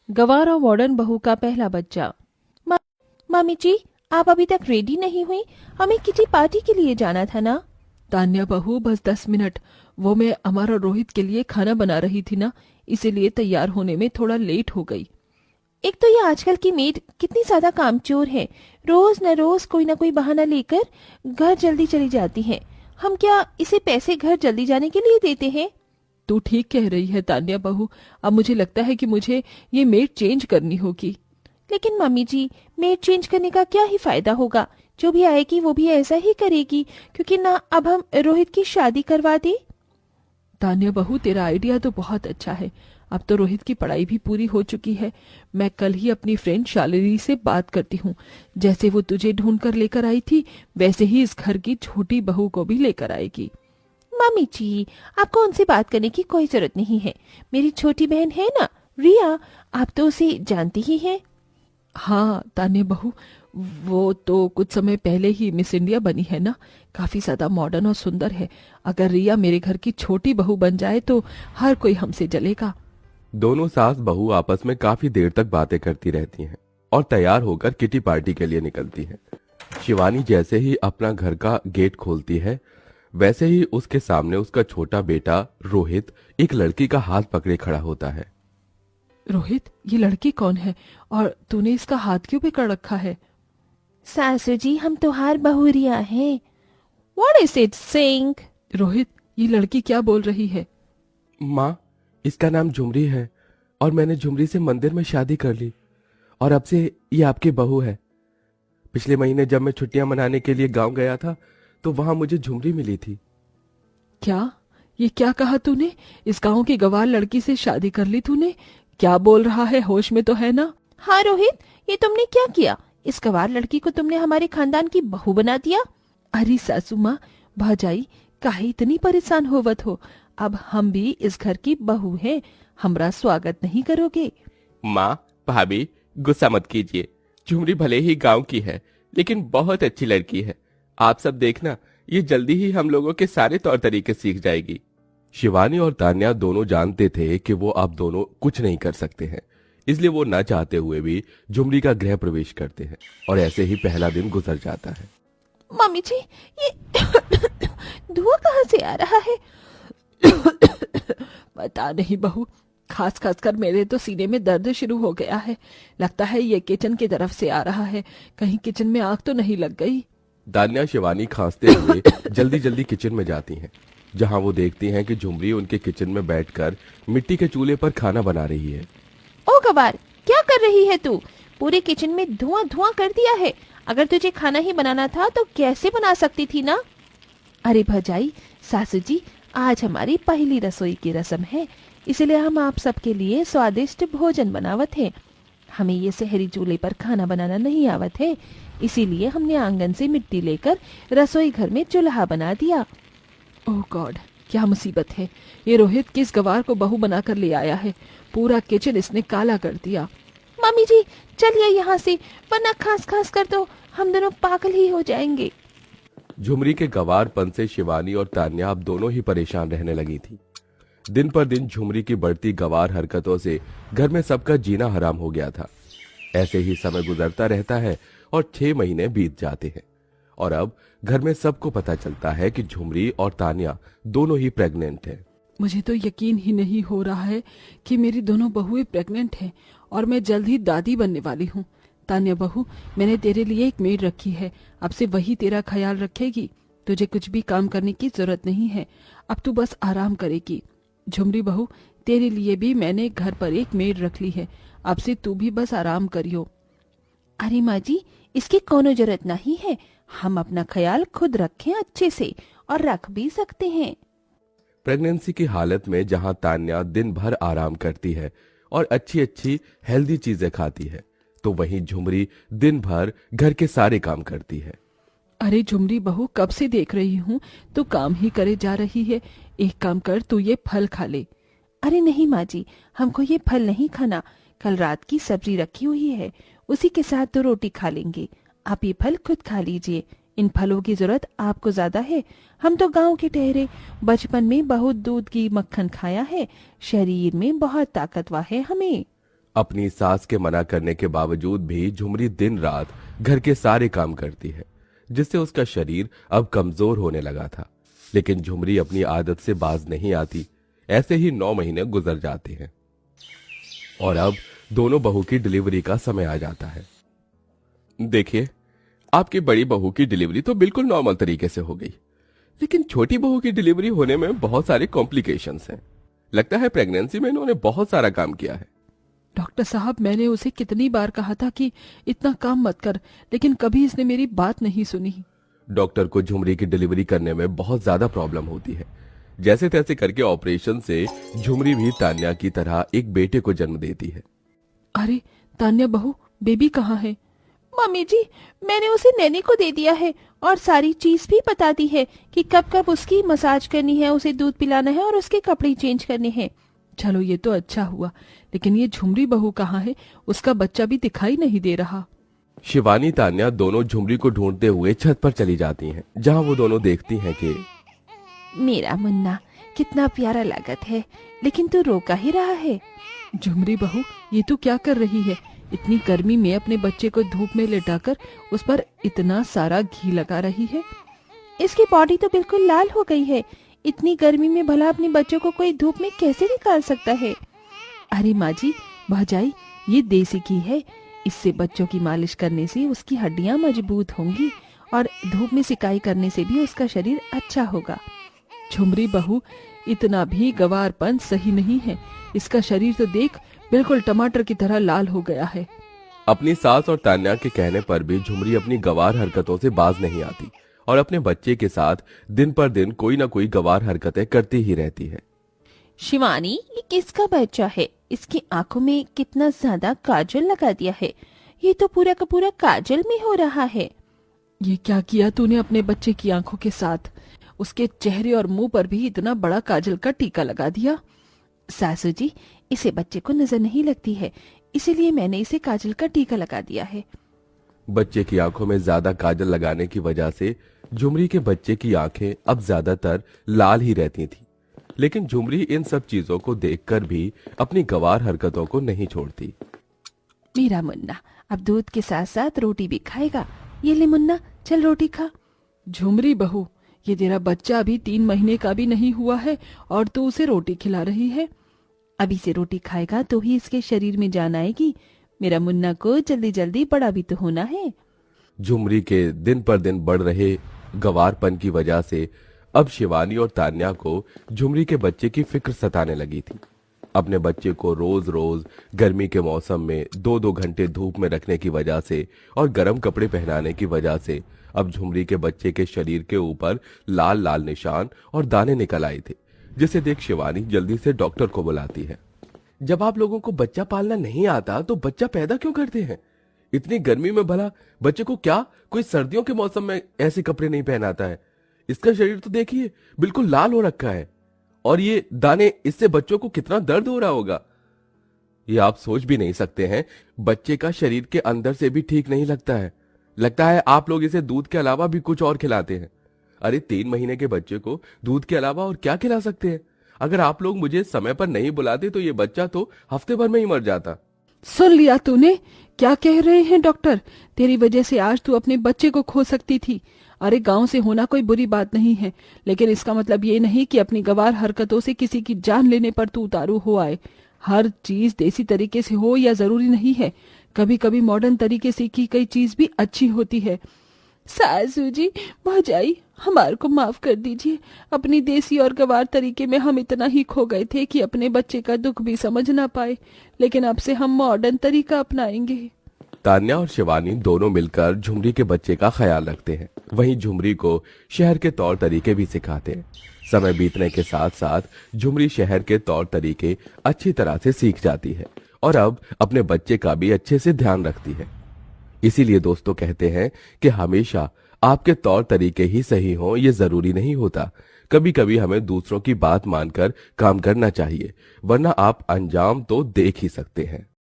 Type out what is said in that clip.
गंवार और मॉडर्न बहू का पहला बच्चा। मा, मामी जी, आप अभी तक रेडी नहीं हुई? हमें किसी पार्टी के लिए जाना था ना। तान्या बहू, बस 10 मिनट। वो मैं हमारा रोहित के लिए खाना बना रही थी ना, इसीलिए तैयार होने में थोड़ा लेट हो गई। एक तो ये आजकल की मेड कितनी ज्यादा कामचोर है, रोज न रोज कोई ना कोई बहाना लेकर घर जल्दी चली जाती है। हम क्या इसे पैसे घर जल्दी जाने के लिए देते हैं? तू ठीक कह रही है तान्या बहू। अब मुझे लगता है कि मुझे ये मेड चेंज करनी होगी। लेकिन मम्मी जी, मेड चेंज करने का क्या ही फायदा होगा? जो भी आएगी वो भी ऐसा ही करेगी, क्योंकि ना अब हम रोहित की शादी करवा दे। तान्या बहू, तेरा आइडिया तो बहुत अच्छा है। अब तो रोहित की पढ़ाई भी पूरी हो चुकी है। मैं कल ही अपनी फ्रेंड शालिनी से बात करती हूँ। जैसे वो तुझे ढूंढ कर लेकर आई थी, वैसे ही इस घर की छोटी बहू को भी लेकर आएगी। मम्मी जी, आपको उनसे बात करने की कोई जरूरत नहीं है। मेरी छोटी बहन है ना, रिया, आप तो उसे जानती ही हैं। हाँ तान्या बहू, वो तो कुछ समय पहले ही मिस इंडिया बनी है ना, काफी ज्यादा मॉडर्न और सुंदर है। अगर रिया मेरे घर की छोटी बहू बन जाए तो हर कोई हमसे जलेगा। दोनों सास बहू आपस में काफी देर तक बातें करती रहती हैं और तैयार होकर किटी पार्टी के लिए निकलती हैं। शिवानी जैसे ही अपना घर का गेट खोलती है, वैसे ही उसके सामने उसका छोटा बेटा रोहित एक लड़की का हाथ पकड़े खड़ा होता है। रोहित, ये लड़की कौन है और तूने इसका हाथ क्यों पकड़ रखा है? सासू जी, हम त्योहार बहू रिया हैं। What is it saying? Rohit, ये लड़की क्या बोल रही है? माँ, इसका नाम झुमरी है और मैंने झुमरी से मंदिर में शादी कर ली और अब से ये आपकी बहू है। पिछले महीने जब मैं छुट्टियां मनाने के लिए गांव गया था तो वहां मुझे झुमरी मिली थी। क्या? ये क्या कहा तूने? इस गांव की गवार लड़की से शादी कर ली तूने? क्या बोल रहा है? होश में तो है ना? हाँ रोहित, ये तुमने क्या किया? इस गवार लड़की को तुमने हमारे खानदान की बहू बना दिया। अरे सासू माँ, भाजाई, काहे इतनी परेशान होवत हो? अब हम भी इस घर की बहू हैं, हमरा स्वागत नहीं करोगे? माँ, भाभी, गुस्सा मत कीजिए। झुमरी भले ही गांव की है, लेकिन बहुत अच्छी लड़की है। आप सब देखना, ये जल्दी ही हम लोगों के सारे तौर तरीके सीख जाएगी। शिवानी और तान्या दोनों जानते थे कि वो अब दोनों कुछ नहीं कर सकते हैं, इसलिए वो न चाहते हुए भी झुमरी का गृह प्रवेश करते हैं और ऐसे ही पहला दिन गुजर जाता है। मम्मी जी, ये धुआं कहाँ से आ रहा है? पता नहीं बहू, खास खास कर मेरे तो सीने में दर्द शुरू हो गया है। लगता है ये किचन की तरफ से आ रहा है। कहीं किचन में आग तो नहीं लग गई? तान्या शिवानी खांसते हुए जल्दी जल्दी किचन में जाती हैं, जहां वो देखती हैं कि झुमरी उनके किचन में बैठकर मिट्टी के चूल्हे पर खाना बना रही है। ओ गवार, क्या कर रही है तू? पूरे किचन में धुआं धुआं कर दिया है। अगर तुझे खाना ही बनाना था तो गैस से बना सकती थी ना। अरे भजाई, सासू जी, आज हमारी पहली रसोई की रस्म है, इसलिए हम आप सबके लिए स्वादिष्ट भोजन बनावत हैं। हमें ये शहरी चूल्हे पर खाना बनाना नहीं आवत है, इसीलिए हमने आंगन से मिट्टी लेकर रसोई घर में चूल्हा बना दिया। ओह गॉड, क्या मुसीबत है! ये रोहित किस गवार को बहू बनाकर ले आया है? पूरा किचन इसने काला कर दिया। मम्मी जी, चलिए यहाँ से, वरना खास खास कर तो हम दोनों पागल ही हो जाएंगे। झुमरी के गवारपन से शिवानी और तान्या अब दोनों ही परेशान रहने लगी थी। दिन पर दिन झुमरी की बढ़ती गवार हरकतों से घर में सबका जीना हराम हो गया था। ऐसे ही समय गुजरता रहता है और 6 महीने बीत जाते हैं और अब घर में सबको पता चलता है कि झुमरी और तान्या दोनों ही प्रेग्नेंट हैं। मुझे तो यकीन ही नहीं हो रहा है कि मेरी दोनों बहुएं प्रेग्नेंट हैं और मैं जल्द ही दादी बनने वाली हूँ। तान्या बहू, मैंने तेरे लिए एक मेड रखी है, अब से वही तेरा ख्याल रखेगी। तुझे कुछ भी काम करने की जरूरत नहीं है, अब तू बस आराम करेगी। झुमरी बहू, तेरे लिए भी मैंने घर पर एक मेड रख ली है, अब से तू भी बस आराम करियो। अरे माँ जी, इसकी कोनो जरूरत नहीं है। हम अपना ख्याल खुद रखें अच्छे से, और रख भी सकते हैं। प्रेगनेंसी की हालत में जहां तान्या दिन भर आराम करती है और अच्छी अच्छी हेल्दी चीजें खाती है, तो वहीं झुमरी दिन भर घर के सारे काम करती है। अरे झुमरी बहू, कब से देख रही हूँ तू काम ही करे जा रही है। एक काम कर, तू ये फल खा ले। अरे नहीं माँ जी, हमको ये फल नहीं खाना। कल रात की सब्जी रखी हुई है, उसी के साथ 2 रोटी खा लेंगे। आप ये फल खुद खा लीजिए, इन फलों की जरूरत आपको ज्यादा है। हम तो गांव के ठहरे, बचपन में बहुत दूध की मक्खन खाया है, शरीर में बहुत ताकतवर है हमें। अपनी सास के मना करने के बावजूद भी झुमरी दिन रात घर के सारे काम करती है, जिससे उसका शरीर अब कमजोर होने लगा था। लेकिन झुमरी अपनी आदत से बाज नहीं आती। ऐसे ही 9 महीने गुजर जाते हैं और अब दोनों बहू की डिलीवरी का समय आ जाता है। देखिए, आपकी बड़ी बहू की डिलीवरी तो बिल्कुल नॉर्मल तरीके से हो गई, लेकिन छोटी बहू की डिलीवरी होने में बहुत सारे कॉम्प्लिकेशंस हैं। लगता है प्रेगनेंसी में इन्होंने बहुत सारा काम किया है। डॉक्टर साहब, मैंने उसे कितनी बार कहा था कि इतना काम मत कर, लेकिन कभी इसने मेरी बात नहीं सुनी। डॉक्टर को झुमरी की डिलीवरी करने में बहुत ज्यादा प्रॉब्लम होती है। जैसे तैसे करके ऑपरेशन से झुमरी भी तान्या की तरह एक बेटे को जन्म देती है। अरे तान्या बहू, बेबी कहाँ है? मम्मी जी, मैंने उसे नैनी को दे दिया है और सारी चीज भी बता दी है कि कब कब उसकी मसाज करनी है, उसे दूध पिलाना है और उसके कपड़े चेंज करने हैं। चलो ये तो अच्छा हुआ, लेकिन ये झुमरी बहू कहाँ है? उसका बच्चा भी दिखाई नहीं दे रहा। शिवानी तान्या दोनों झुमरी को ढूंढते हुए छत पर चली जाती हैं, जहां वो दोनों देखती हैं कि मेरा मुन्ना कितना प्यारा लागत है, लेकिन तू रोका ही रहा है। झुमरी बहू, ये तू क्या कर रही है? इतनी गर्मी में अपने बच्चे को धूप में लेटाकर उस पर इतना सारा घी लगा रही है। इसकी बॉडी तो बिल्कुल लाल हो गई है। इतनी गर्मी में भला अपने बच्चों को कोई धूप में कैसे निकाल सकता है? अरे माँ जी, भौजाई, ये देसी घी है। इससे बच्चों की मालिश करने से उसकी हड्डियां मजबूत होंगी और धूप में सिकाई करने से भी उसका शरीर अच्छा होगा। झुमरी बहू, इतना भी गवारपन सही नहीं है। इसका शरीर तो देख, बिल्कुल टमाटर की तरह लाल हो गया है। अपनी सास और तान्या के कहने पर भी झुमरी अपनी गवार हरकतों से बाज नहीं आती और अपने बच्चे के साथ दिन पर दिन कोई ना कोई गवार हरकतें करती ही रहती है। शिवानी, ये किसका बच्चा है? इसकी आंखों में कितना ज्यादा काजल लगा दिया है। ये तो पूरा का पूरा काजल में हो रहा है। ये क्या किया तूने अपने बच्चे की आंखों के साथ? उसके चेहरे और मुंह पर भी इतना बड़ा काजल का टीका लगा दिया। सासू जी, इसे बच्चे को नजर नहीं लगती है, इसीलिए मैंने इसे काजल का टीका लगा दिया है। बच्चे की आंखों में ज्यादा काजल लगाने की वजह से झुमरी के बच्चे की आंखें अब ज्यादातर लाल ही रहती थी, लेकिन झुमरी इन सब चीजों को देखकर भी अपनी गवार हरकतों को नहीं छोड़ती। मेरा मुन्ना अब दूध के साथ साथ रोटी भी खाएगा। ये ले मुन्ना, चल रोटी खा। झुमरी बहू, ये तेरा बच्चा अभी 3 महीने का भी नहीं हुआ है और तू उसे रोटी खिला रही है। अभी से रोटी खाएगा तो ही इसके शरीर में जान आएगी। मेरा मुन्ना को जल्दी जल्दी बड़ा भी तो होना है। झुमरी के दिन पर दिन बढ़ रहे गवारपन की वजह से अब शिवानी और तान्या को झुमरी के बच्चे की फिक्र सताने लगी थी। अपने बच्चे को रोज रोज गर्मी के मौसम में 2-2 घंटे धूप में रखने की वजह से और गर्म कपड़े पहनाने की वजह से अब झुमरी के बच्चे के शरीर के ऊपर लाल लाल निशान और दाने निकल आए थे, जिसे देख शिवानी जल्दी से डॉक्टर को बुलाती है। जब आप लोगों को बच्चा पालना नहीं आता तो बच्चा पैदा क्यों करते हैं? इतनी गर्मी में भला बच्चे को क्या कोई सर्दियों के मौसम में ऐसे कपड़े नहीं पहनाता है? इसका शरीर तो देखिए, बिल्कुल लाल हो रखा है और ये दाने, इससे बच्चों को कितना दर्द हो रहा होगा। ये आप सोच भी नहीं सकते हैं। बच्चे का शरीर के अंदर से भी ठीक नहीं लगता है। लगता है आप लोग इसे दूध के अलावा भी कुछ और खिलाते हैं। अरे 3 महीने के बच्चे को दूध के अलावा और क्या खिला सकते हैं? अगर आप लोग मुझे समय पर नहीं बुलाते तो ये बच्चा तो हफ्ते भर में ही मर जाता। सुन लिया तूने? क्या कह रहे हैं डॉक्टर? तेरी वजह से आज तू अपने बच्चे को खो सकती थी। अरे गांव से होना कोई बुरी बात नहीं है, लेकिन इसका मतलब ये नहीं कि अपनी गवार हरकतों से किसी की जान लेने पर तू उतारू हो आए। हर चीज देसी तरीके से हो या जरूरी नहीं है। कभी कभी मॉडर्न तरीके से की गई चीज भी अच्छी होती है। सासू जी, भौजाई, हमारे को माफ कर दीजिए। अपनी देसी और गवार तरीके में हम इतना ही खो गए थे कि अपने बच्चे का दुख भी समझ ना पाए, लेकिन अब से हम मॉडर्न तरीका अपनाएंगे। तान्या और शिवानी दोनों मिलकर झुमरी के बच्चे का ख्याल रखते हैं। वहीं झुमरी को शहर के तौर तरीके भी सिखाते हैं। समय बीतने के साथ साथ झुमरी शहर के तौर तरीके अच्छी तरह से सीख जाती है और अब अपने बच्चे का भी अच्छे से ध्यान रखती है। इसीलिए दोस्तों कहते हैं कि हमेशा आपके तौर तरीके ही सही हों ये जरूरी नहीं होता। कभी कभी हमें दूसरों की बात मानकर काम करना चाहिए, वरना आप अंजाम तो देख ही सकते हैं।